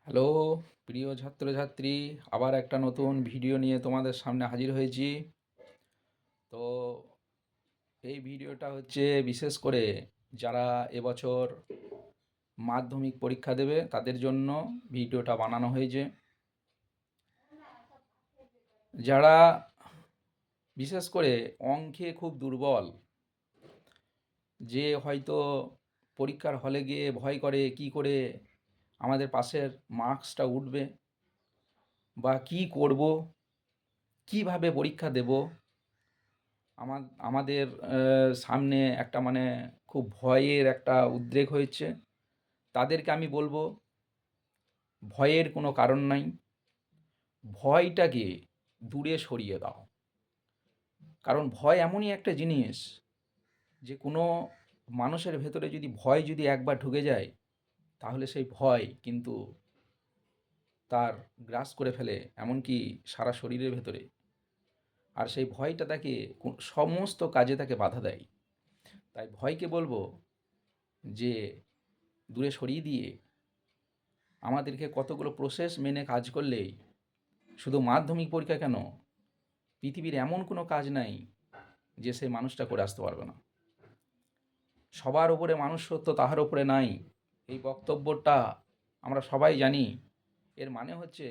Hello প্রিয় ছাত্রছাত্রী, আবার একটা নতুন ভিডিও নিয়ে তোমাদের সামনে হাজির হয়েছি। তো এই ভিডিওটা হচ্ছে বিশেষ করে যারা এবছর মাধ্যমিক পরীক্ষা দেবে তাদের জন্য ভিডিওটা বানানো হয়েছে। যারা বিশেষ করে অঙ্কে খুব দুর্বল, যে হয়তো পরীক্ষার হলে গিয়ে ভয় করে কি করে আমাদের পাশের মার্কসটা উঠবে, বা কি করব, কিভাবে পরীক্ষা দেব, আমাদের সামনে একটা মানে খুব ভয়ের একটা উদ্রেক হয়েছে। তাদেরকে আমি বলবো, ভয়ের কোনো কারণ নাই। ভয়টাকে দূরে সরিয়ে দাও। কারণ ভয় এমনই একটা জিনিস, যে কোনো মানুষের ভেতরে যদি ভয় যদি একবার ঢুকে যায়, তাহলে সেই ভয় কিন্তু তার গ্রাস করে ফেলে, এমনকি সারা শরীরের ভেতরে। আর সেই ভয়টা তাকে সমস্ত কাজে তাকে বাধা দেয়। তাই ভয়কে বলবো যে দূরে সরিয়ে দিয়ে আমাদেরকে কতগুলো প্রসেস মেনে কাজ করলেই, শুধু মাধ্যমিক পরীক্ষা কেন, পৃথিবীর এমন কোনো কাজ নাই যে সেই মানুষটা করে আসতে পারবে না। সবার ওপরে মানুষত্ব তাহার ওপরে নাই, এই বক্তব্যটা আমরা সবাই জানি। এর মানে হচ্ছে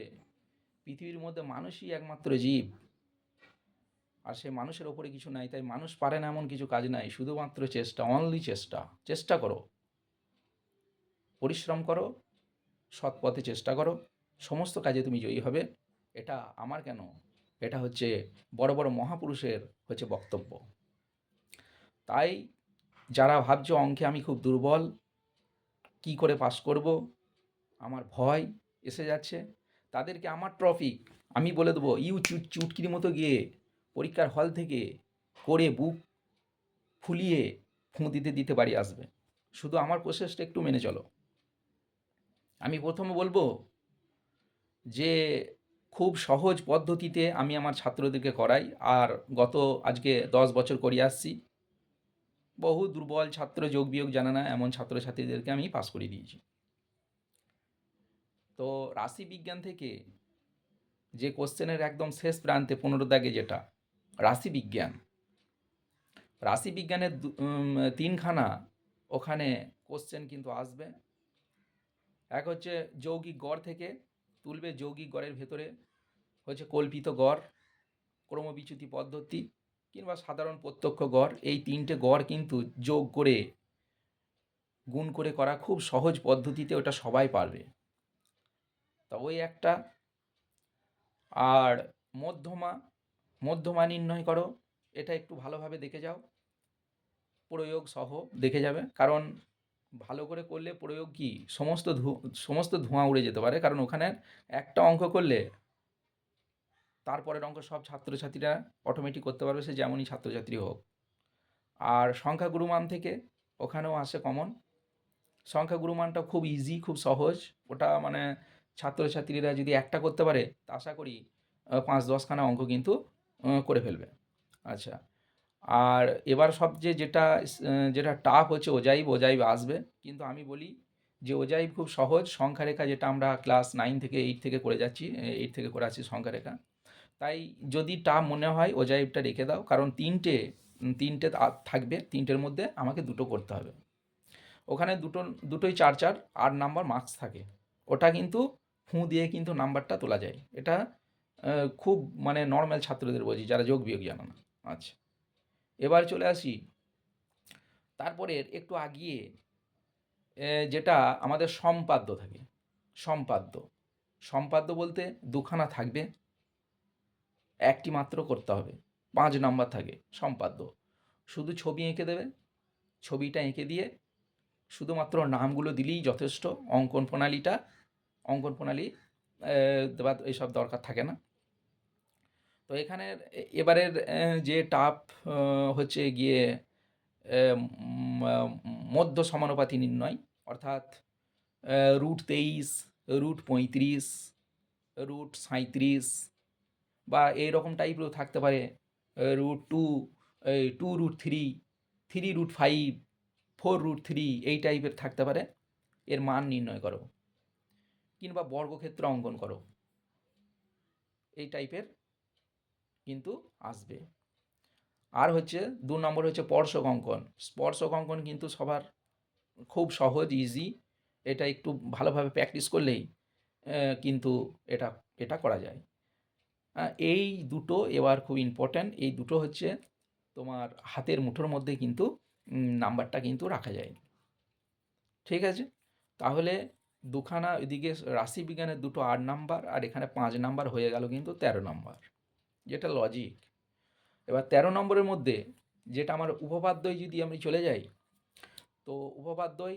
পৃথিবীর মধ্যে মানুষই একমাত্র জীব, আর সে মানুষের ওপরে কিছু নাই। তাই মানুষ পারে না এমন কিছু কাজ নাই, শুধুমাত্র চেষ্টা, অনলি চেষ্টা। চেষ্টা করো, পরিশ্রম করো, সৎ পথে চেষ্টা করো, সমস্ত কাজে তুমি জয়ী হবে। এটা আমার কেন, এটা হচ্ছে বড় বড় মহাপুরুষের হচ্ছে বক্তব্য। তাই যারা ভাবছো অঙ্কে আমি খুব দুর্বল, কি করে পাস করব, আমার ভয় এসে যাচ্ছে, তাদেরকে আমার টপিক আমি বলে দেবো, চুটকির মতো গিয়ে পরীক্ষার হল থেকে করে বুক ফুলিয়ে ফুঁ দিতে দিতে বাড়ি আসবে। শুধু আমার প্রসেসটা একটু মেনে চলো। আমি প্রথমে বলবো যে খুব সহজ পদ্ধতিতে আমি আমার ছাত্রদেরকে করাই, আর গত আজকে 10 বছর করিয়ে আসছি। বহু দুর্বল ছাত্র, যোগ বিয়োগ জানে না এমন ছাত্রছাত্রীদেরকে আমি পাস করিয়ে দিয়েছি। তো রাশি বিজ্ঞান থেকে যে কোশ্চেনের একদম শেষ প্রান্তে 15 দাগে যেটা রাশি বিজ্ঞান, রাশি বিজ্ঞানের তিনখানা ওখানে কোশ্চেন কিন্তু আসবে। এক হচ্ছে যৌগিক গড় থেকে তুলবে, যৌগিক গড়ের ভেতরে হচ্ছে কল্পিত গড়, ক্রমবিচ্যুতি পদ্ধতি কিংবা সাধারণ প্রত্যক্ষ গড়। এই তিনটে গড় কিন্তু যোগ করে গুণ করে করা খুব সহজ পদ্ধতিতে, ওটা সবাই পারবে। তা ওই একটা। আর মধ্যমা, মধ্যমা নির্ণয় করো, এটা একটু ভালোভাবে দেখে যাও, প্রয়োগ সহ দেখে যাবে। কারণ ভালো করে করলে প্রয়োগ কি সমস্ত ধোঁয়া উড়ে যেতে পারে, কারণ ওখানে একটা অঙ্ক করলে তারপরের অঙ্ক সব ছাত্রছাত্রীরা অটোমেটিক করতে পারবে, সে যেমনই ছাত্রছাত্রী হোক। আর সংখ্যা গুরুমান থেকে ওখানেও আসে কমন। সংখ্যা গুরুমানটা খুব ইজি, খুব সহজ। ওটা মানে ছাত্রছাত্রীরা যদি একটা করতে পারে, তা আশা করি 5-10খানা অঙ্ক কিন্তু করে ফেলবে। আচ্ছা, আর এবার সবচেয়ে যেটা টাফ হচ্ছে ওজাইব। ওজাইব আসবে, কিন্তু আমি বলি যে ওজাইব খুব সহজ। সংখ্যা রেখা যেটা আমরা ক্লাস 9 থেকে 8 থেকে করে যাচ্ছি, 8 থেকে করে আসছি সংখ্যা রেখা। তাই যদি টাফ মনে হয় ওজাইবটা রেখে দাও, কারণ তিনটে থাকবে, তিনটের মধ্যে আমাকে দুটো করতে হবে। ওখানে দুটোই 4 4 8 নাম্বার মার্কস থাকে। ওটা কিন্তু ফুঁ দিয়ে কিন্তু নাম্বারটা তোলা যায়। এটা খুব মানে নর্মাল ছাত্রদের বলছি, যারা যোগ বিয়োগ জানে না। আচ্ছা, এবার চলে আসি তারপরের একটু আগিয়ে, যেটা আমাদের সম্পাদ্য থাকে। সম্পাদ্য, সম্পাদ্য বলতে দুখানা থাকবে, একটি মাত্র করতে হবে, 5 নাম্বার থাকে সম্পাদ্য। শুধু ছবি এঁকে দেবে, ছবিটা এঁকে দিয়ে শুধুমাত্র নামগুলো দিলেই যথেষ্ট। অঙ্কন প্রণালী দেওয়ার এইসব দরকার থাকে না। তো এখানের এবারের যে টাপ হচ্ছে গিয়ে মধ্য সমানুপাতি নির্ণয়, অর্থাৎ √23, √35, √37 বা এইরকম টাইপেরও থাকতে পারে। √2, 2√3, 3√5, 4√3, এই টাইপের থাকতে পারে। এর মান নির্ণয় করো। কিংবা বর্গক্ষেত্র অঙ্কন করো, এই টাইপের কিন্তু আসবে। আর হচ্ছে 2 নম্বর হচ্ছে স্পর্শক অঙ্কন। স্পর্শক অঙ্কন কিন্তু সবার খুব সহজ, ইজি। এটা একটু ভালোভাবে প্র্যাকটিস করলেই কিন্তু এটা এটা করা যায়। এই দুটো এবার খুব ইম্পর্ট্যান্ট। এই দুটো হচ্ছে তোমার হাতের মুঠোর মধ্যে কিন্তু নাম্বারটা কিন্তু রাখা যায়। ঠিক আছে? তাহলে দুখানা এদিকে রাশিবিজ্ঞানের দুটো 8 নাম্বার আর এখানে 5 নাম্বার হয়ে গেল কিন্তু 13 নাম্বার, যেটা লজিক। এবার 13 নম্বরের মধ্যে যেটা আমার উপপাদ্যয় যদি আমি চলে যাই, তো উপপাদ্যয়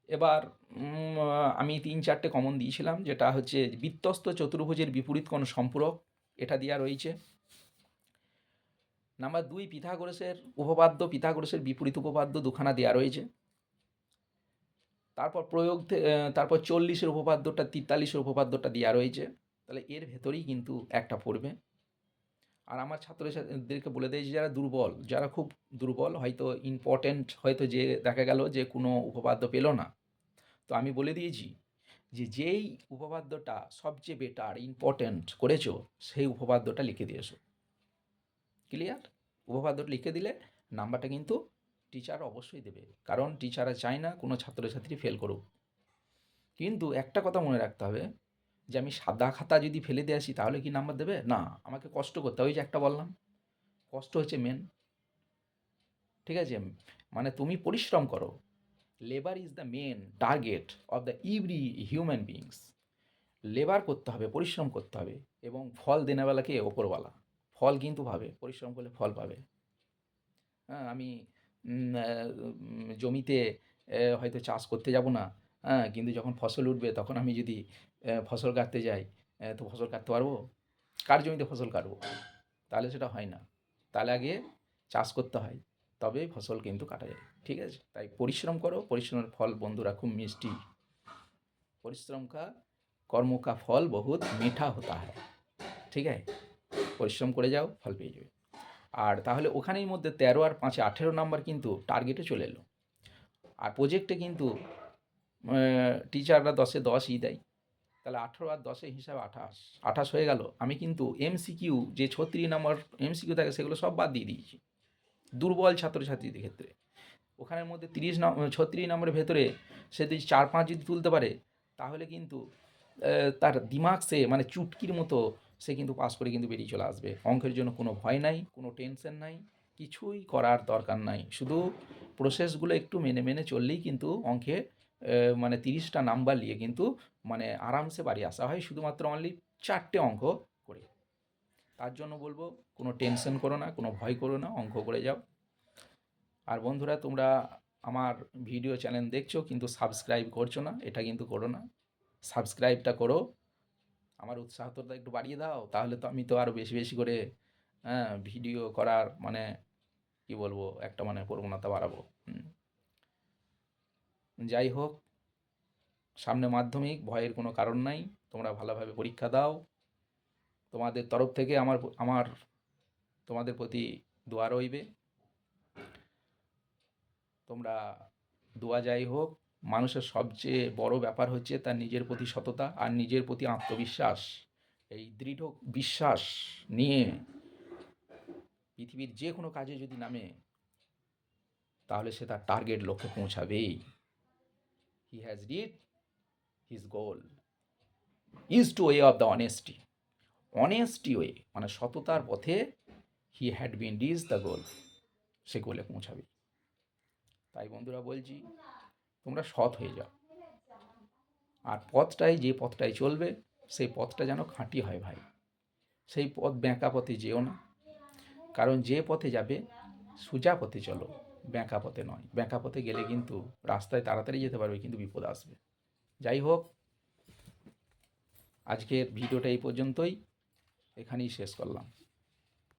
এবার আমি 3-4টে কমন দিয়েছিলাম, যেটা হচ্ছে বৃত্তস্থ চতুর্ভুজের বিপরীত কোণ সম্পূরক, এটা দেওয়া রয়েছে। নাম্বার 2 পিথাগোরাসের উপপাদ্য, পিথাগোরাসের বিপরীত উপপাদ্য দুখানা দেওয়া রয়েছে। তারপর তারপর 40-এর উপপাদ্যটা, 43-এর উপপাদ্যটা দেওয়া রয়েছে। তাহলে এর ভেতরেই কিন্তু একটা পড়বে। আর আমার ছাত্রছাত্রীদেরকে বলে দিয়েছি, যারা দুর্বল, যারা খুব দুর্বল, হয়তো ইম্পর্ট্যান্ট, হয়তো যে দেখা গেল যে কোনো উপপাদ্য পেল না, তো আমি বলে দিয়েছি যে যেই উপপাদ্যটা সবচেয়ে বেটার ইম্পর্ট্যান্ট করেছো সেই উপপাদ্যটা লিখে দিয়েছো। ক্লিয়ার? উপপাদ্যটা লিখে দিলে নাম্বারটা কিন্তু টিচার অবশ্যই দেবে, কারণ টিচাররা চায় না কোনো ছাত্রছাত্রী ফেল করুক। কিন্তু একটা কথা মনে রাখতে হবে, যে আমি সাদা খাতা যদি ফেলে দিয়ে আসি তাহলে কি নাম্বার দেবে? না, আমাকে কষ্ট করতে হবে। ওই যে একটা বললাম, কষ্ট হচ্ছে মেন। ঠিক আছে? মানে তুমি পরিশ্রম করো। Labour is the main target of the every human beings. Labour করতে হবে, পরিশ্রম করতে হবে, এবং ফল দেনেওয়ালা কে? ওপরওয়ালা। ফল কিন্তু পাবে, পরিশ্রম করলে ফল পাবে। হ্যাঁ, আমি জমিতে হয়তো চাষ করতে যাব না, হ্যাঁ, কিন্তু যখন ফসল উঠবে তখন আমি যদি ফসল কাটতে যাই, তো ফসল কাটতে পারবো? কার জমিতে ফসল কাটবো? তাহলে সেটা হয় না। তাহলে আগে চাষ করতে হয়, তবে ফসল কিন্তু কাটা যায়। ঠিক আছে? তাই পরিশ্রম করো, পরিশ্রমের ফল বন্ধুরা খুব মিষ্টি। পরিশ্রম কা কর্ম কা ফল বহুত মিঠা হতা হ্যায়। ঠিক আছে? পরিশ্রম করে যাও, ফল পেয়ে যাবে। আর তাহলে ওখানেই মধ্যে 13 আর 5-এ 18 নাম্বার কিন্তু টার্গেটে চলে এলো। আর প্রজেক্টে কিন্তু টিচাররা 10-এ 10ই দেয়। তাহলে 18 আর 10-এর হিসাব 28, 28 হয়ে গেল। আমি কিন্তু এমসিকিউ যে 36 নম্বর এমসিকিউ থাকে সেগুলো সব বাদ দিয়ে দিয়েছি দুর্বল ছাত্রছাত্রীদের ক্ষেত্রে। ওখানের মধ্যে 36 নম্বরের ভেতরে সে যদি 4-5 যদি তুলতে পারে, তাহলে কিন্তু তার দিমাগ সে মানে চুটকির মতো সে কিন্তু পাস করে কিন্তু বেরিয়ে চলে আসবে। অঙ্কের জন্য কোনো ভয় নাই, কোনো টেনশন নাই, কিছুই করার দরকার নাই। শুধু প্রসেসগুলো একটু মেনে মেনে চললেই কিন্তু অঙ্কে মানে 30টা নাম্বার নিয়ে কিন্তু মানে আরামসে বাড়ি আসা হয়, শুধুমাত্র অনলি 4টে অঙ্ক করে। তার জন্য বলবো, কোনো টেনশন করো না, কোনো ভয় করো না, অঙ্ক করে যাও। আর বন্ধুরা, তোমরা আমার ভিডিও চ্যানেল দেখছো কিন্তু সাবস্ক্রাইব করছো না, এটা কিন্তু করো না। সাবস্ক্রাইবটা করো, আমার উৎসাহটা একটু বাড়িয়ে দাও, তাহলে তো আমি তো আরও বেশি বেশি করে ভিডিও করার মানে কি বলবো, একটা মানে প্রবণতা বাড়াবো। যাই হোক, সামনে মাধ্যমিক, ভয়ের কোনো কারণ নাই। তোমরা ভালোভাবে পরীক্ষা দাও। তোমাদের তরফ থেকে আমার তোমাদের প্রতি দোয়া রইবে। তোমরা দোয়া যাই হোক, মানুষের সবচেয়ে বড় ব্যাপার হচ্ছে তার নিজের প্রতি সততা আর নিজের প্রতি আত্মবিশ্বাস। এই দৃঢ় বিশ্বাস নিয়ে পৃথিবীর যে কোনো কাজে যদি নামে, তাহলে সে তার টার্গেট লক্ষ্যে পৌঁছাবেই। He has reach his goal is to way of the honesty way, মানে সততার পথে he had been reach the goal, সে গোলে পৌঁছাবে। তাই বন্ধুরা বলছি, তোমরা সৎ হয়ে যাও। আর যে পথটাই চলবে, সেই পথটা যেন খাঁটি হয় ভাই। সেই পথ বেঁকা পথে যেও না, কারণ যে পথে যাবে সোজা পথে চলো, বেঁকা পথে নয়। বেঁকা পথে গেলে কিন্তু রাস্তায় তাড়াতাড়ি যেতে পারবে, কিন্তু বিপদ আসবে। যাই হোক, আজকের ভিডিওটা এই পর্যন্তই, এখানেই শেষ করলাম।